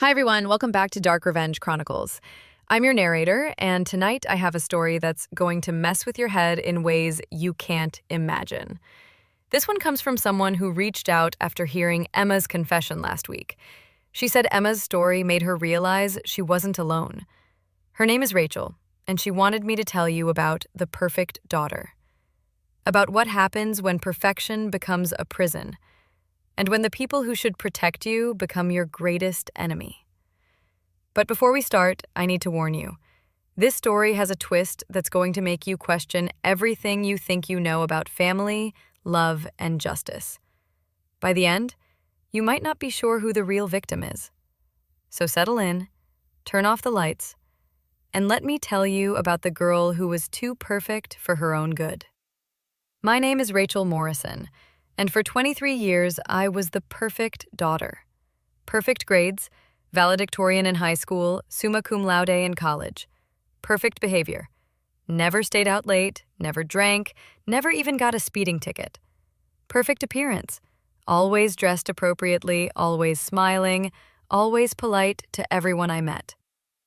Hi, everyone. Welcome back to Dark Revenge Chronicles. I'm your narrator, and tonight I have a story that's going to mess with your head in ways you can't imagine. This one comes from someone who reached out after hearing Emma's confession last week. She said Emma's story made her realize she wasn't alone. Her name is Rachel, and she wanted me to tell you about the perfect daughter. About what happens when perfection becomes a prison, and when the people who should protect you become your greatest enemy. But before we start, I need to warn you. This story has a twist that's going to make you question everything you think you know about family, love, and justice. By the end, you might not be sure who the real victim is. So settle in, turn off the lights, and let me tell you about the girl who was too perfect for her own good. My name is Rachel Morrison, and for 23 years, I was the perfect daughter. Perfect grades, valedictorian in high school, summa cum laude in college. Perfect behavior. Never stayed out late, never drank, never even got a speeding ticket. Perfect appearance. Always dressed appropriately, always smiling, always polite to everyone I met.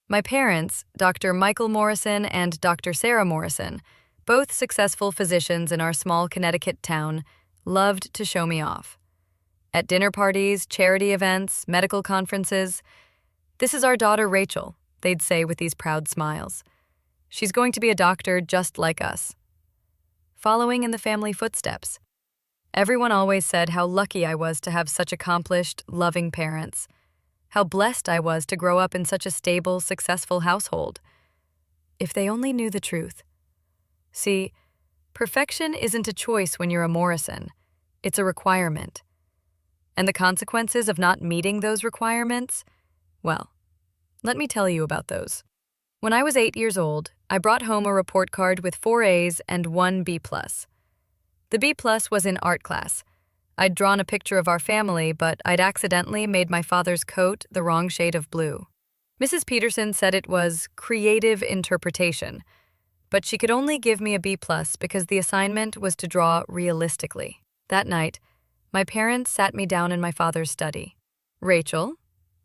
My parents, Dr. Michael Morrison and Dr. Sarah Morrison, both successful physicians in our small Connecticut town, loved to show me off. At dinner parties, charity events, medical conferences, "This is our daughter Rachel," they'd say with these proud smiles. "She's going to be a doctor just like us." Following in the family footsteps. Everyone always said how lucky I was to have such accomplished, loving parents. How blessed I was to grow up in such a stable, successful household. If they only knew the truth. See, perfection isn't a choice when you're a Morrison. It's a requirement. And the consequences of not meeting those requirements? Well, let me tell you about those. When I was 8 years old, I brought home a report card with 4 A's and 1 B+. The B+ was in art class. I'd drawn a picture of our family, but I'd accidentally made my father's coat the wrong shade of blue. Mrs. Peterson said it was creative interpretation, but she could only give me a B+ because the assignment was to draw realistically. That night, my parents sat me down in my father's study. "Rachel,"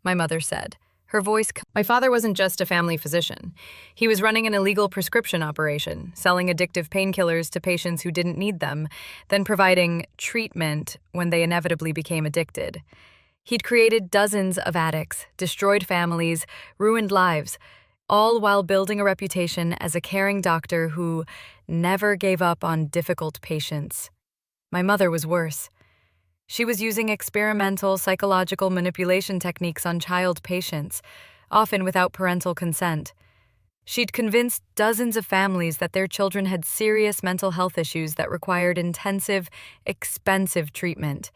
my mother said, her voice. My father wasn't just a family physician. He was running an illegal prescription operation, selling addictive painkillers to patients who didn't need them, then providing treatment when they inevitably became addicted. He'd created dozens of addicts, destroyed families, ruined lives, all while building a reputation as a caring doctor who never gave up on difficult patients. My mother was worse. She was using experimental psychological manipulation techniques on child patients, often without parental consent. She'd convinced dozens of families that their children had serious mental health issues that required intensive, expensive treatment.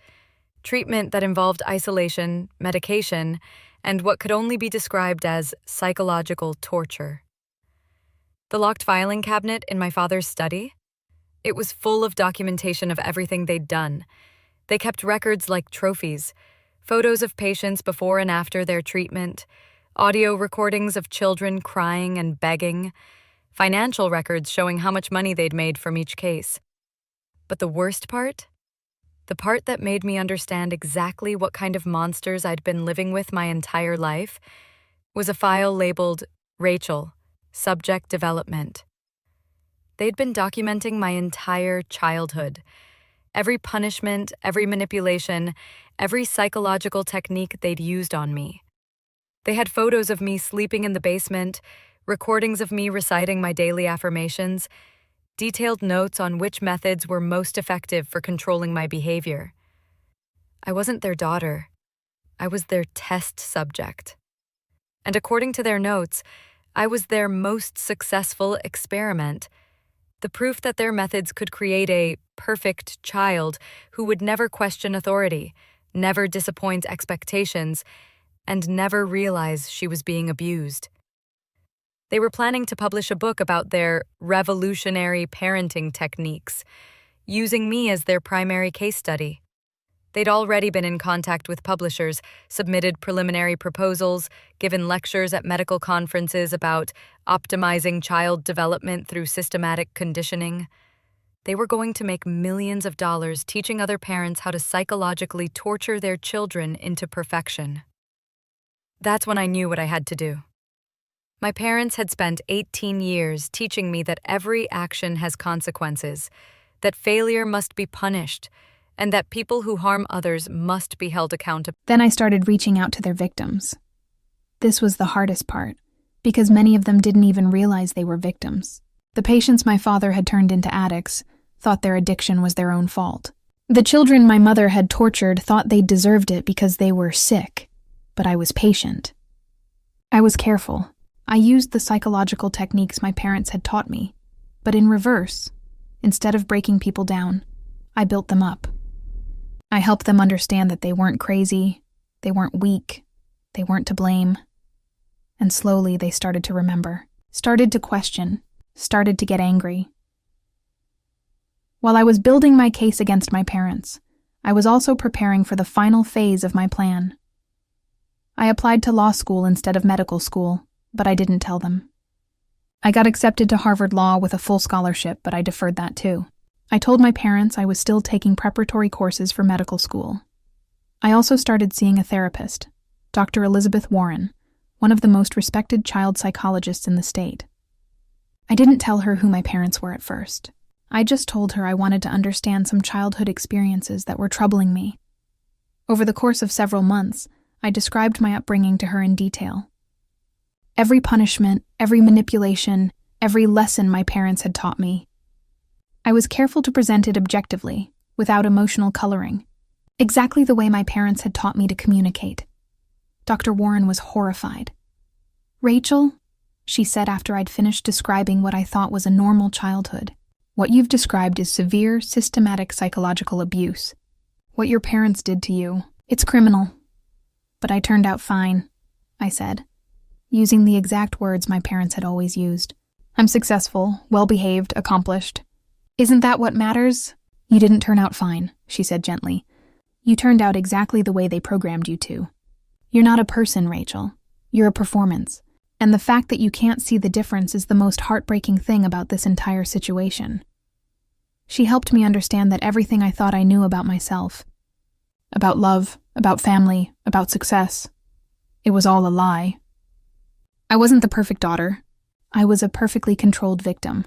Treatment that involved isolation, medication, and what could only be described as psychological torture. The locked filing cabinet in my father's study? It was full of documentation of everything they'd done. They kept records like trophies, photos of patients before and after their treatment, audio recordings of children crying and begging, financial records showing how much money they'd made from each case. But the worst part? The part that made me understand exactly what kind of monsters I'd been living with my entire life was a file labeled Rachel, Subject Development. They'd been documenting my entire childhood. Every punishment, every manipulation, every psychological technique they'd used on me. They had photos of me sleeping in the basement, recordings of me reciting my daily affirmations, detailed notes on which methods were most effective for controlling my behavior. I wasn't their daughter. I was their test subject. And according to their notes, I was their most successful experiment. The proof that their methods could create a perfect child who would never question authority, never disappoint expectations, and never realize she was being abused. They were planning to publish a book about their revolutionary parenting techniques, using me as their primary case study. They'd already been in contact with publishers, submitted preliminary proposals, given lectures at medical conferences about optimizing child development through systematic conditioning. They were going to make millions of dollars teaching other parents how to psychologically torture their children into perfection. That's when I knew what I had to do. My parents had spent 18 years teaching me that every action has consequences, that failure must be punished, and that people who harm others must be held accountable. Then I started reaching out to their victims. This was the hardest part, because many of them didn't even realize they were victims. The patients my father had turned into addicts thought their addiction was their own fault. The children my mother had tortured thought they deserved it because they were sick, but I was patient. I was careful. I used the psychological techniques my parents had taught me, but in reverse. Instead of breaking people down, I built them up. I helped them understand that they weren't crazy, they weren't weak, they weren't to blame. And slowly they started to remember, started to question, started to get angry. While I was building my case against my parents, I was also preparing for the final phase of my plan. I applied to law school instead of medical school, but I didn't tell them. I got accepted to Harvard Law with a full scholarship, but I deferred that too. I told my parents I was still taking preparatory courses for medical school. I also started seeing a therapist, Dr. Elizabeth Warren, one of the most respected child psychologists in the state. I didn't tell her who my parents were at first. I just told her I wanted to understand some childhood experiences that were troubling me. Over the course of several months, I described my upbringing to her in detail. Every punishment, every manipulation, every lesson my parents had taught me. I was careful to present it objectively, without emotional coloring, exactly the way my parents had taught me to communicate. Dr. Warren was horrified. "Rachel," she said after I'd finished describing what I thought was a normal childhood, "what you've described is severe, systematic psychological abuse. What your parents did to you, it's criminal." "But I turned out fine," I said, using the exact words my parents had always used. "I'm successful, well-behaved, accomplished. Isn't that what matters?" "You didn't turn out fine," she said gently. "You turned out exactly the way they programmed you to. You're not a person, Rachel. You're a performance. And the fact that you can't see the difference is the most heartbreaking thing about this entire situation." She helped me understand that everything I thought I knew about myself, about love, about family, about success, it was all a lie. I wasn't the perfect daughter. I was a perfectly controlled victim.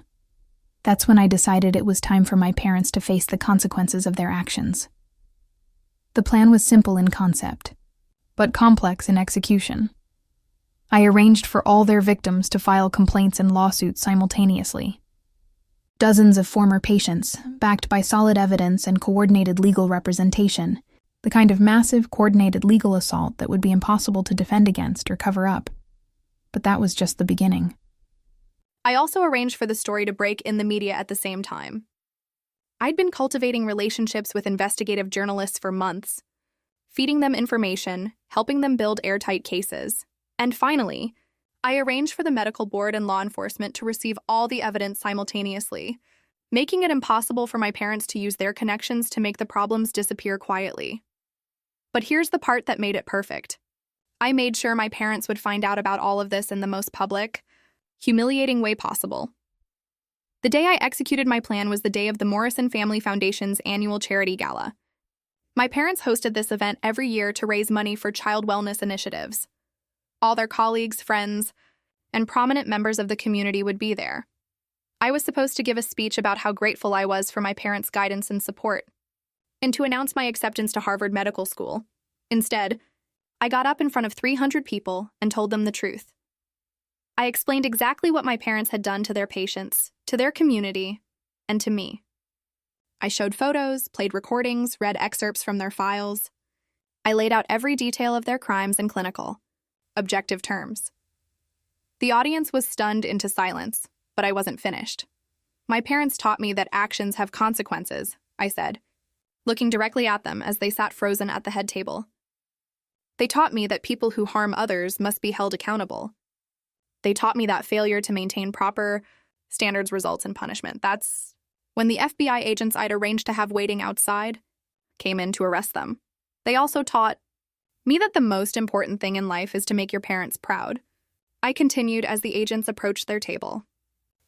That's when I decided it was time for my parents to face the consequences of their actions. The plan was simple in concept, but complex in execution. I arranged for all their victims to file complaints and lawsuits simultaneously. Dozens of former patients, backed by solid evidence and coordinated legal representation, the kind of massive, coordinated legal assault that would be impossible to defend against or cover up. But that was just the beginning. I also arranged for the story to break in the media at the same time. I'd been cultivating relationships with investigative journalists for months, feeding them information, helping them build airtight cases. And finally, I arranged for the medical board and law enforcement to receive all the evidence simultaneously, making it impossible for my parents to use their connections to make the problems disappear quietly. But here's the part that made it perfect. I made sure my parents would find out about all of this in the most public, humiliating way possible. The day I executed my plan was the day of the Morrison Family Foundation's annual charity gala. My parents hosted this event every year to raise money for child wellness initiatives. All their colleagues, friends, and prominent members of the community would be there. I was supposed to give a speech about how grateful I was for my parents' guidance and support, and to announce my acceptance to Harvard Medical School. Instead, I got up in front of 300 people and told them the truth. I explained exactly what my parents had done to their patients, to their community, and to me. I showed photos, played recordings, read excerpts from their files. I laid out every detail of their crimes in clinical, objective terms. The audience was stunned into silence, but I wasn't finished. "My parents taught me that actions have consequences," I said, looking directly at them as they sat frozen at the head table. "They taught me that people who harm others must be held accountable. They taught me that failure to maintain proper standards results in punishment." That's when the FBI agents I'd arranged to have waiting outside came in to arrest them. They also taught me that the most important thing in life is to make your parents proud. I continued as the agents approached their table.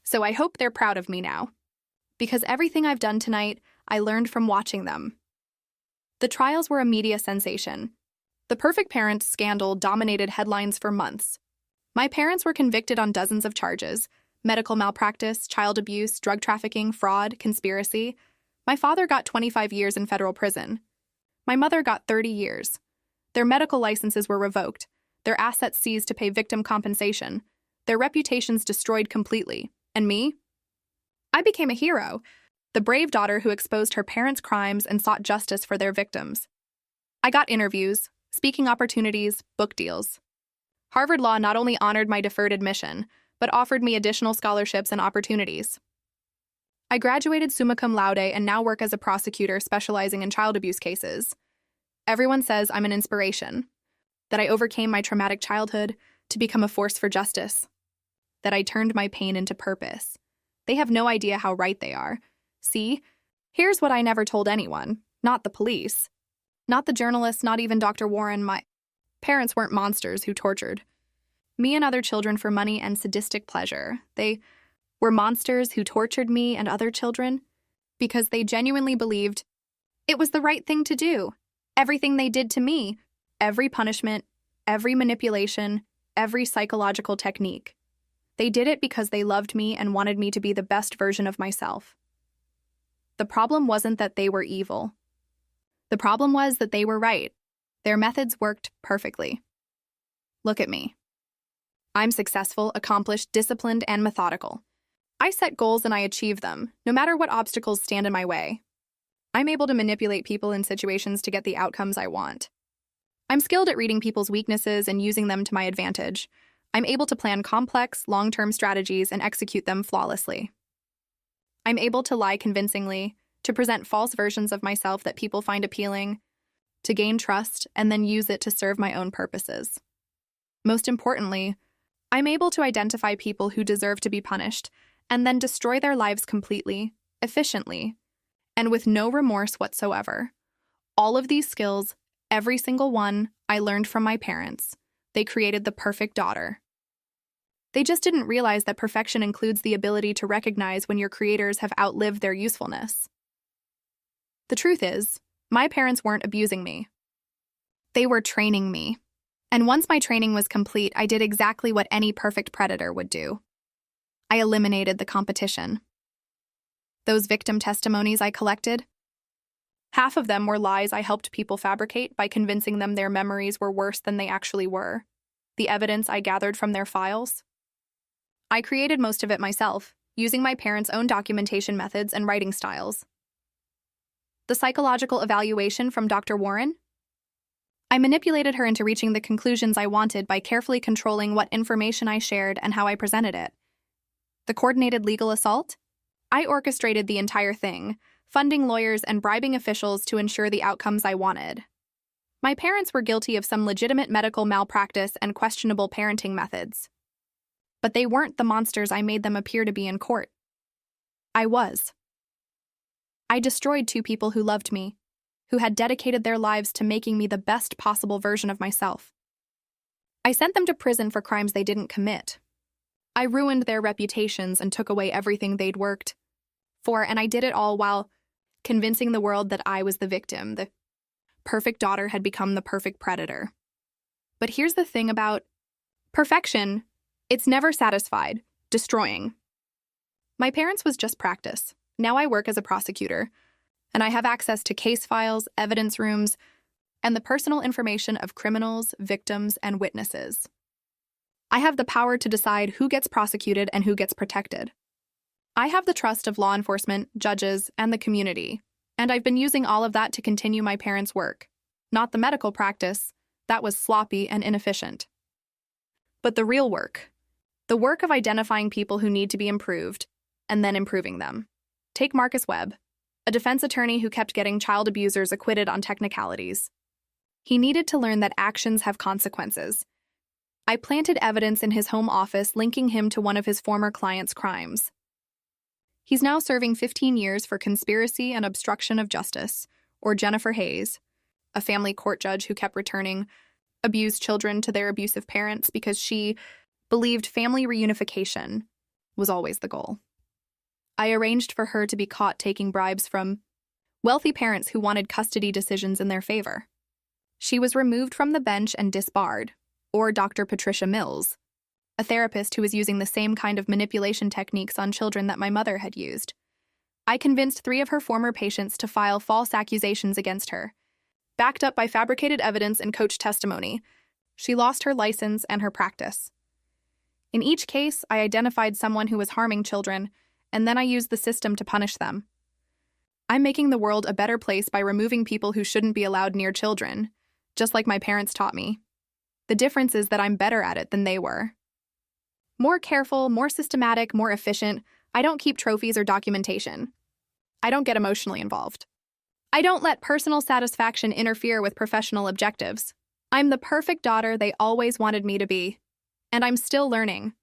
"So I hope they're proud of me now, because everything I've done tonight, I learned from watching them." The trials were a media sensation. The perfect parent scandal dominated headlines for months. My parents were convicted on dozens of charges: medical malpractice, child abuse, drug trafficking, fraud, conspiracy. My father got 25 years in federal prison. My mother got 30 years. Their medical licenses were revoked, their assets seized to pay victim compensation, their reputations destroyed completely. And me? I became a hero, the brave daughter who exposed her parents' crimes and sought justice for their victims. I got interviews, speaking opportunities, book deals. Harvard Law not only honored my deferred admission, but offered me additional scholarships and opportunities. I graduated summa cum laude and now work as a prosecutor specializing in child abuse cases. Everyone says I'm an inspiration, that I overcame my traumatic childhood to become a force for justice, that I turned my pain into purpose. They have no idea how right they are. See, here's what I never told anyone, not the police, not the journalists, not even Dr. Warren. My parents weren't monsters who tortured me and other children for money and sadistic pleasure. They were monsters who tortured me and other children because they genuinely believed it was the right thing to do. Everything they did to me, every punishment, every manipulation, every psychological technique. They did it because they loved me and wanted me to be the best version of myself. The problem wasn't that they were evil. The problem was that they were right. Their methods worked perfectly. Look at me. I'm successful, accomplished, disciplined, and methodical. I set goals and I achieve them, no matter what obstacles stand in my way. I'm able to manipulate people in situations to get the outcomes I want. I'm skilled at reading people's weaknesses and using them to my advantage. I'm able to plan complex, long-term strategies and execute them flawlessly. I'm able to lie convincingly, to present false versions of myself that people find appealing, to gain trust, and then use it to serve my own purposes. Most importantly, I'm able to identify people who deserve to be punished and then destroy their lives completely, efficiently, and with no remorse whatsoever. All of these skills, every single one, I learned from my parents. They created the perfect daughter. They just didn't realize that perfection includes the ability to recognize when your creators have outlived their usefulness. The truth is, my parents weren't abusing me. They were training me. And once my training was complete, I did exactly what any perfect predator would do. I eliminated the competition. Those victim testimonies I collected, half of them were lies I helped people fabricate by convincing them their memories were worse than they actually were. The evidence I gathered from their files, I created most of it myself, using my parents' own documentation methods and writing styles. The psychological evaluation from Dr. Warren? I manipulated her into reaching the conclusions I wanted by carefully controlling what information I shared and how I presented it. The coordinated legal assault? I orchestrated the entire thing, funding lawyers and bribing officials to ensure the outcomes I wanted. My parents were guilty of some legitimate medical malpractice and questionable parenting methods. But they weren't the monsters I made them appear to be in court. I was. I destroyed two people who loved me, who had dedicated their lives to making me the best possible version of myself. I sent them to prison for crimes they didn't commit. I ruined their reputations and took away everything they'd worked for, and I did it all while convincing the world that I was the victim. The perfect daughter had become the perfect predator. But here's the thing about perfection. It's never satisfied, destroying. My parents was just practice. Now I work as a prosecutor, and I have access to case files, evidence rooms, and the personal information of criminals, victims, and witnesses. I have the power to decide who gets prosecuted and who gets protected. I have the trust of law enforcement, judges, and the community, and I've been using all of that to continue my parents' work. Not the medical practice, that was sloppy and inefficient. But the real work. The work of identifying people who need to be improved, and then improving them. Take Marcus Webb, a defense attorney who kept getting child abusers acquitted on technicalities. He needed to learn that actions have consequences. I planted evidence in his home office linking him to one of his former clients' crimes. He's now serving 15 years for conspiracy and obstruction of justice, or Jennifer Hayes, a family court judge who kept returning abused children to their abusive parents because she believed family reunification was always the goal. I arranged for her to be caught taking bribes from wealthy parents who wanted custody decisions in their favor. She was removed from the bench and disbarred, or Dr. Patricia Mills, a therapist who was using the same kind of manipulation techniques on children that my mother had used. I convinced 3 of her former patients to file false accusations against her, backed up by fabricated evidence and coach testimony. She lost her license and her practice. In each case, I identified someone who was harming children, and then I used the system to punish them. I'm making the world a better place by removing people who shouldn't be allowed near children, just like my parents taught me. The difference is that I'm better at it than they were. More careful, more systematic, more efficient. I don't keep trophies or documentation. I don't get emotionally involved. I don't let personal satisfaction interfere with professional objectives. I'm the perfect daughter they always wanted me to be. And I'm still learning,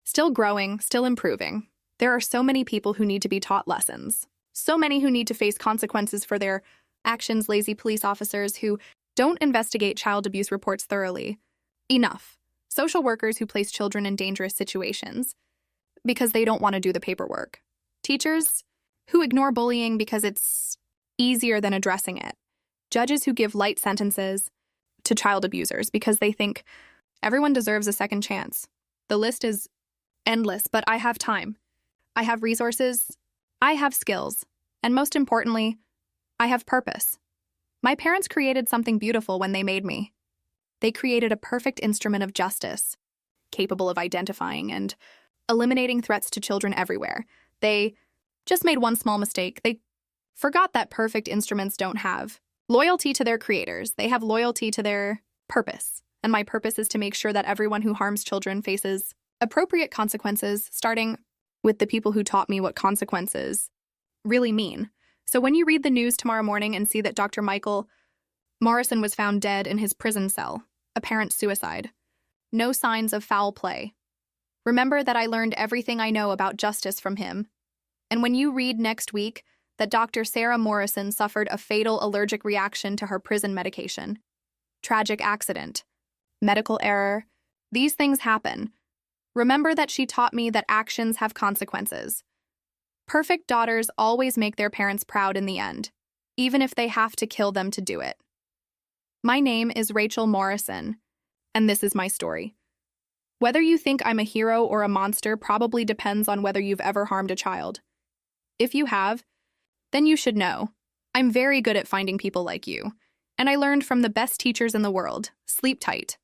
still growing, still improving. There are so many people who need to be taught lessons. So many who need to face consequences for their actions, lazy police officers who don't investigate child abuse reports thoroughly. Enough. Social workers who place children in dangerous situations because they don't want to do the paperwork. Teachers who ignore bullying because it's easier than addressing it. Judges who give light sentences to child abusers because they think everyone deserves a second chance. The list is endless, but I have time. I have resources. I have skills. And most importantly, I have purpose. My parents created something beautiful when they made me. They created a perfect instrument of justice, capable of identifying and eliminating threats to children everywhere. They just made one small mistake. They forgot that perfect instruments don't have loyalty to their creators. They have loyalty to their purpose. And my purpose is to make sure that everyone who harms children faces appropriate consequences, starting with the people who taught me what consequences really mean. So when you read the news tomorrow morning and see that Dr. Rachel Morrison was found dead in his prison cell, apparent suicide, no signs of foul play, remember that I learned everything I know about justice from him. And when you read next week that Dr. Sarah Morrison suffered a fatal allergic reaction to her prison medication, tragic accident, medical error, these things happen. Remember that she taught me that actions have consequences. Perfect daughters always make their parents proud in the end, even if they have to kill them to do it. My name is Rachel Morrison, and this is my story. Whether you think I'm a hero or a monster probably depends on whether you've ever harmed a child. If you have, then you should know. I'm very good at finding people like you, and I learned from the best teachers in the world. Sleep tight.